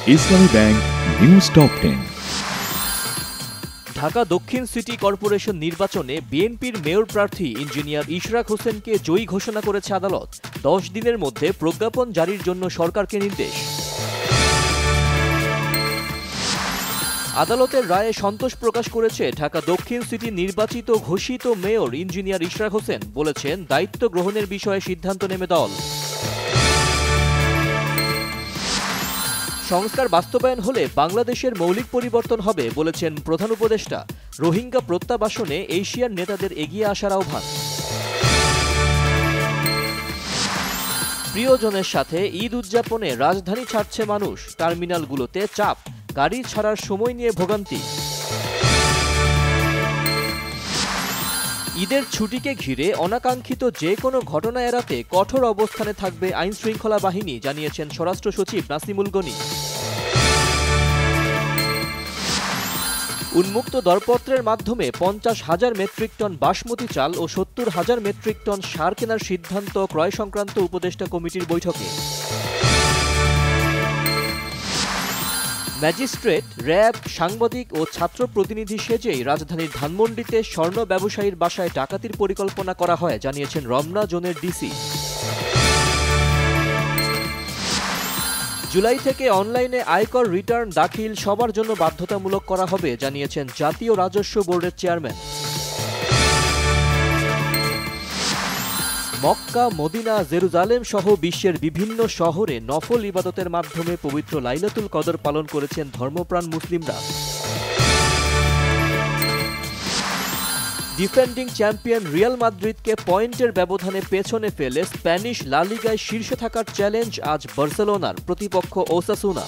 ইসলামী bank news top 10। Dhaka দক্ষিণ city corporation নির্বাচনে বিএনপির মেয়র প্রার্থী ইঞ্জিনিয়ার ইশরাক হোসেনকে জয়ী ঘোষণা করেছে আদালত। 10 দিনের মধ্যে প্রজ্ঞাপন জারির জন্য সরকারকে নির্দেশ। আদালতের রায়ে সন্তোষ প্রকাশ করেছে ঢাকা দক্ষিণ সিটি নির্বাচিত ঘোষিত মেয়র ইঞ্জিনিয়ার ইশরাক হোসেন। বলেছেন, দায়িত্ব গ্রহণের বিষয়ে সিদ্ধান্ত নেবে দল। সংস্কার বাস্তবায়ন হলে বাংলাদেশের মৌলিক পরিবর্তন হবে বলেছেন প্রধান উপদেষ্টা। রোহিঙ্গা প্রত্যাবাসনে এশিয়ার নেতাদের এগিয়ে আসার আহ্বান। প্রিয়জনের সাথে ঈদ উদযাপনে রাজধানী ছাড়ছে মানুষ। টার্মিনালগুলোতে চাপ, গাড়ি ছাড়ার সময় নিয়ে ভোগান্তি। ঈদের ছুটিকে ঘিরে অনাকাঙ্ক্ষিত যে কোনো ঘটনা এড়াতে কঠোর অবস্থানে থাকবে আইনশৃঙ্খলা বাহিনী, জানিয়েছেন স্বরাষ্ট্র সচিব নাসিমুল গনি। উন্মুক্ত দরপত্রের মাধ্যমে 50,000 মেট্রিক টন বাসমতি চাল ও 70,000 মেট্রিক টন সার কেনার সিদ্ধান্ত ক্রয় সংক্রান্ত উপদেষ্টা কমিটির বৈঠকে। ম্যাজিস্ট্রেট, র্যাব, সাংবাদিক ও ছাত্র প্রতিনিধি সেজেই রাজধানীর ধানমন্ডিতে স্বর্ণ ব্যবসায়ীর বাসায় ডাকাতির পরিকল্পনা করা হয়, জানিয়েছেন রমনা জোনের ডিসি। জুলাই থেকে অনলাইনে আয়কর রিটার্ন দাখিল সবার জন্য বাধ্যতামূলক করা হবে, জানিয়েছেন জাতীয় রাজস্ব বোর্ডের চেয়ারম্যান। মক্কা, মদিনা, জেরুজালেম সহ বিশ্বের বিভিন্ন শহরে নফল ইবাদতের মাধ্যমে পবিত্র লাইলাতুল কদর পালন করেছেন ধর্মপ্রাণ মুসলিমরা। ডিফেন্ডিং চ্যাম্পিয়ন রিয়াল মাদ্রিদকে পয়েন্টের ব্যবধানে পেছনে ফেলে স্প্যানিশ লা লিগায় শীর্ষে থাকার চ্যালেঞ্জ আজ বার্সেলোনার, প্রতিপক্ষ ওসাসুনা।